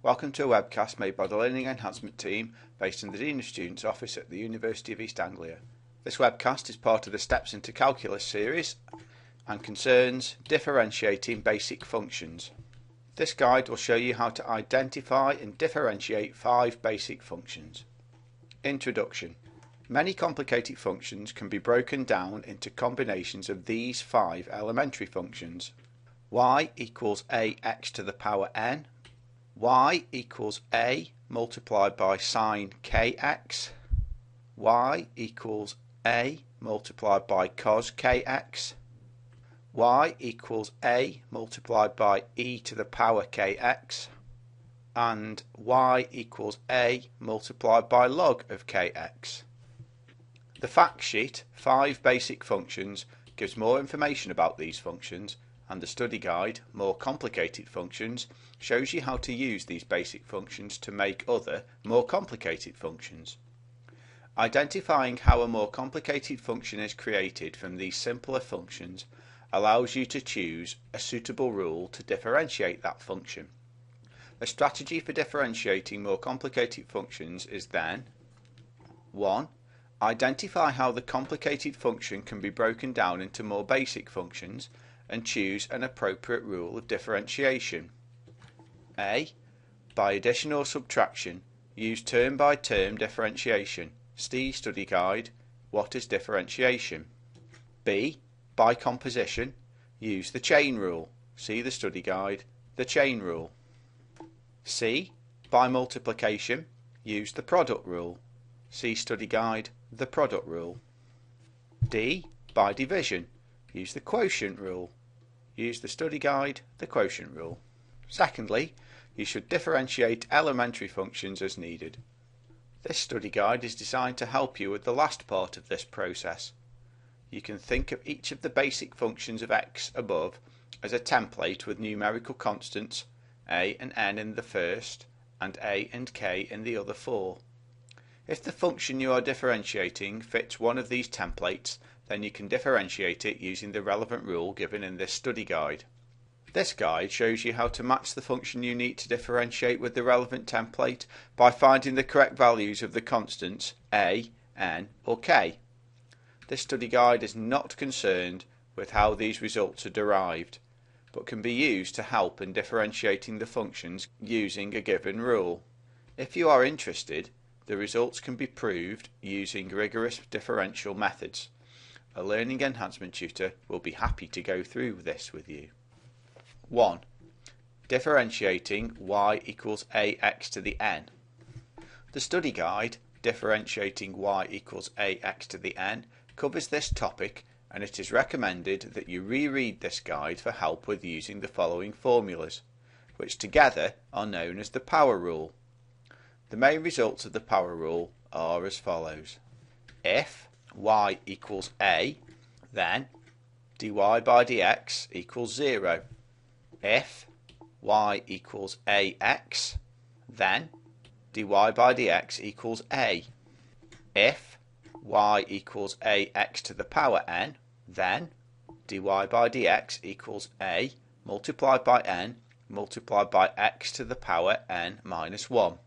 Welcome to a webcast made by the Learning Enhancement Team based in the Dean of Students office at the University of East Anglia. This webcast is part of the Steps into Calculus series and concerns differentiating basic functions. This guide will show you how to identify and differentiate 5 basic functions. Introduction. Many complicated functions can be broken down into combinations of these 5 elementary functions. Y equals ax to the power n. Y equals a multiplied by sine kx. Y equals a multiplied by cos kx. Y equals a multiplied by e to the power kx. And y equals a multiplied by log of kx. The fact sheet, 5 basic functions, gives more information about these functions, and the study guide, more complicated functions, shows you how to use these basic functions to make other, more complicated functions. Identifying how a more complicated function is created from these simpler functions allows you to choose a suitable rule to differentiate that function. A strategy for differentiating more complicated functions is then 1. Identify how the complicated function can be broken down into more basic functions and choose an appropriate rule of differentiation. A. By addition or subtraction, use term by term differentiation. See study guide, what is differentiation? B. By composition, use the chain rule. See the study guide, the chain rule. C. By multiplication, use the product rule. See study guide, the product rule. D. By division, use the quotient rule. Use the study guide, the quotient rule. Secondly, you should differentiate elementary functions as needed. This study guide is designed to help you with the last part of this process. You can think of each of the basic functions of x above as a template with numerical constants a and n in the first and a and k in the other 4. If the function you are differentiating fits one of these templates, then you can differentiate it using the relevant rule given in this study guide. This guide shows you how to match the function you need to differentiate with the relevant template by finding the correct values of the constants a, n or k. This study guide is not concerned with how these results are derived, but can be used to help in differentiating the functions using a given rule. If you are interested, the results can be proved using rigorous differential methods. A learning enhancement tutor will be happy to go through this with you. 1. Differentiating y equals ax to the n. The study guide, Differentiating y equals ax to the n, covers this topic, and it is recommended that you reread this guide for help with using the following formulas, which together are known as the power rule. The main results of the power rule are as follows. If y equals a, then dy by dx equals 0. If y equals ax, then dy by dx equals a. If y equals ax to the power n, then dy by dx equals a multiplied by n multiplied by x to the power n minus 1.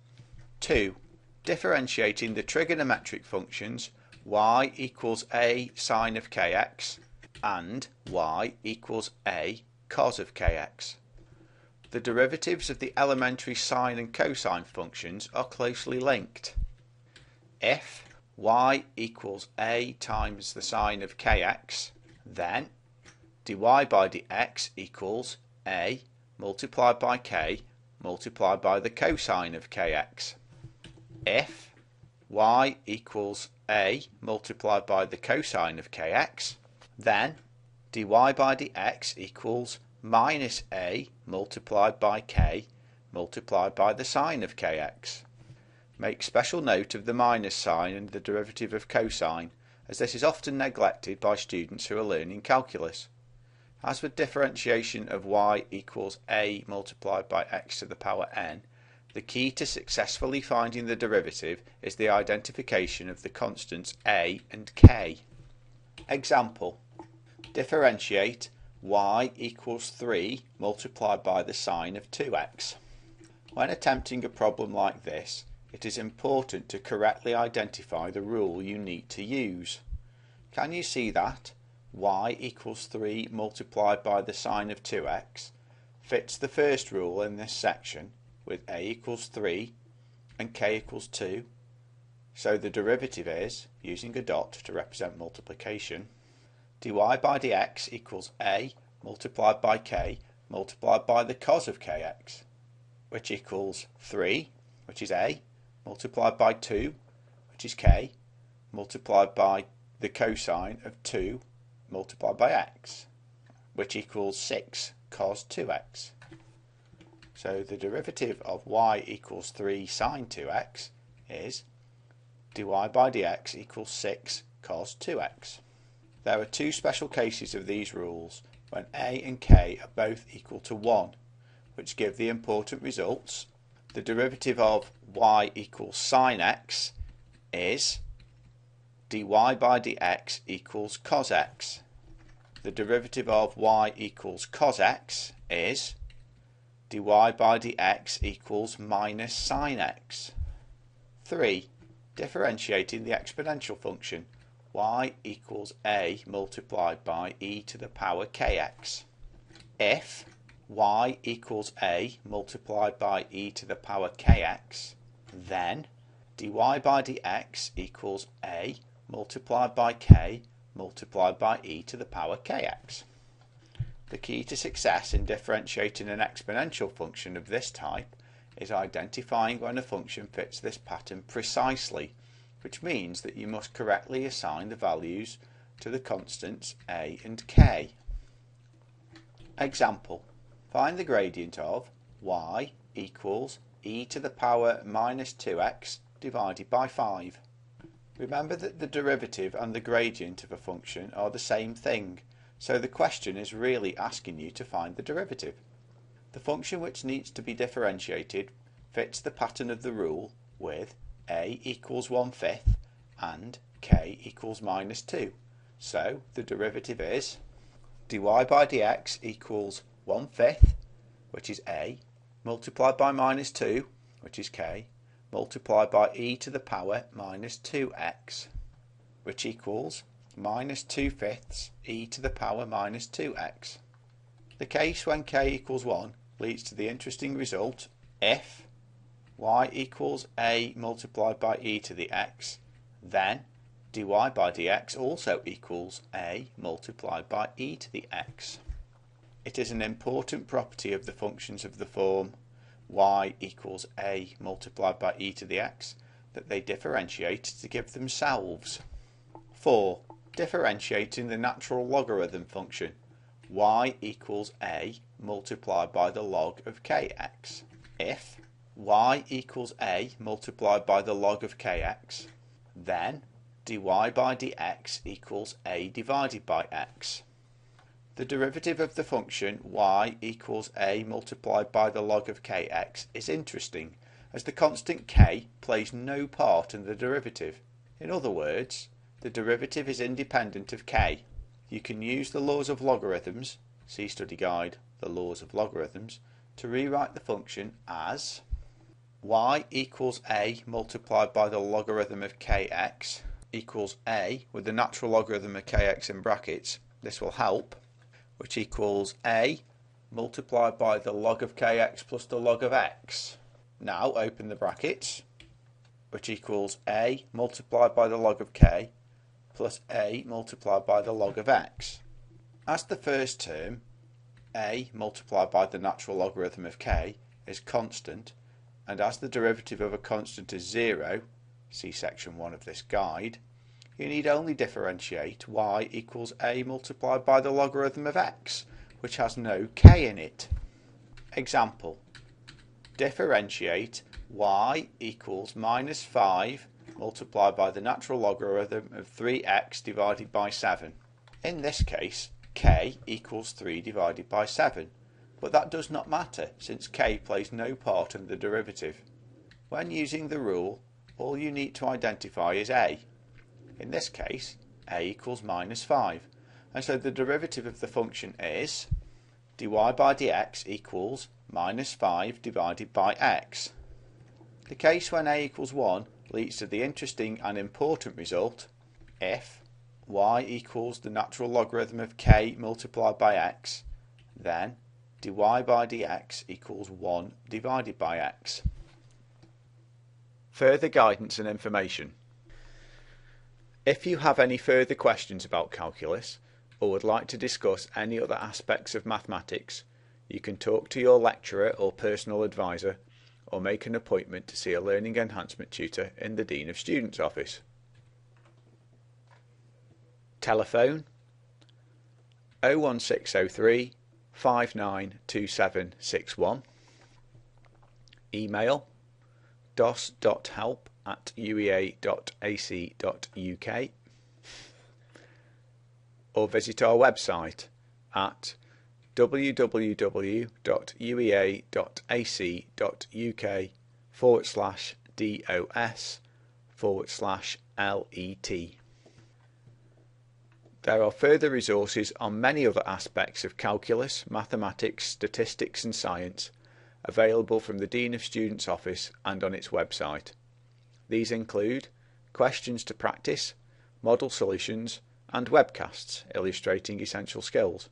2. Differentiating the trigonometric functions y equals a sine of kx and y equals a cos of kx. The derivatives of the elementary sine and cosine functions are closely linked. If y equals a times the sine of kx, then dy by dx equals a multiplied by k multiplied by the cosine of kx. If y equals a multiplied by the cosine of kx, then dy by dx equals minus a multiplied by k multiplied by the sine of kx. Make special note of the minus sign and the derivative of cosine, as this is often neglected by students who are learning calculus. As with differentiation of y equals a multiplied by x to the power n, the key to successfully finding the derivative is the identification of the constants a and k. Example. Differentiate y equals 3 multiplied by the sine of 2x. When attempting a problem like this, it is important to correctly identify the rule you need to use. Can you see that y equals 3 multiplied by the sine of 2x fits the first rule in this section with a equals 3 and k equals 2? So the derivative is, using a dot to represent multiplication, dy by dx equals a multiplied by k multiplied by the cos of kx, which equals 3, which is a, multiplied by 2, which is k, multiplied by the cosine of 2 multiplied by x, which equals 6 cos 2x. So the derivative of y equals 3 sine 2x is dy by dx equals 6 cos 2x. There are two special cases of these rules when a and k are both equal to 1, which give the important results. The derivative of y equals sine x is dy by dx equals cos x. The derivative of y equals cos x is dy by dx equals minus sine x. 3. Differentiating the exponential function y equals a multiplied by e to the power kx. If y equals a multiplied by e to the power kx, then dy by dx equals a multiplied by k multiplied by e to the power kx. The key to success in differentiating an exponential function of this type is identifying when a function fits this pattern precisely, which means that you must correctly assign the values to the constants a and k. Example: find the gradient of y equals e to the power minus 2x divided by 5. Remember that the derivative and the gradient of a function are the same thing, so the question is really asking you to find the derivative. The function which needs to be differentiated fits the pattern of the rule with a equals 1/5 and k equals minus 2. So the derivative is dy by dx equals 1/5, which is a, multiplied by minus 2, which is k, multiplied by e to the power minus 2x, which equals minus 2/5 e to the power minus 2x. The case when k equals 1 leads to the interesting result if y equals a multiplied by e to the x, then dy by dx also equals a multiplied by e to the x. It is an important property of the functions of the form y equals a multiplied by e to the x that they differentiate to give themselves. 4. Differentiating the natural logarithm function y equals a multiplied by the log of kx. If y equals a multiplied by the log of kx, then dy by dx equals a divided by x. The derivative of the function y equals a multiplied by the log of kx is interesting, as the constant k plays no part in the derivative. In other words, the derivative is independent of k. You can use the laws of logarithms, see study guide, the laws of logarithms, to rewrite the function as y equals a multiplied by the logarithm of kx equals a with the natural logarithm of kx in brackets. This will help, which equals a multiplied by the log of kx plus the log of x. Now open the brackets, which equals a multiplied by the log of k plus a multiplied by the log of x. As the first term, a multiplied by the natural logarithm of k, is constant, and as the derivative of a constant is 0, see section 1 of this guide, you need only differentiate y equals a multiplied by the logarithm of x, which has no k in it. Example: differentiate y equals minus 5 multiplied by the natural logarithm of 3x divided by 7. In this case, k equals 3 divided by 7, but that does not matter since k plays no part in the derivative. When using the rule, all you need to identify is a. In this case, a equals minus 5, and so the derivative of the function is dy by dx equals minus 5 divided by x. The case when a equals 1 leads to the interesting and important result if y equals the natural logarithm of k multiplied by x, then dy by dx equals 1 divided by x. Further guidance and information. If you have any further questions about calculus or would like to discuss any other aspects of mathematics, you can talk to your lecturer or personal advisor or make an appointment to see a learning enhancement tutor in the Dean of Students office. Telephone 01603 592761. Email dos.help@uea.ac.uk or visit our website at www.uea.ac.uk/dos/let. There are further resources on many other aspects of calculus, mathematics, statistics and science available from the Dean of Students office and on its website. These include questions to practice, model solutions and webcasts illustrating essential skills.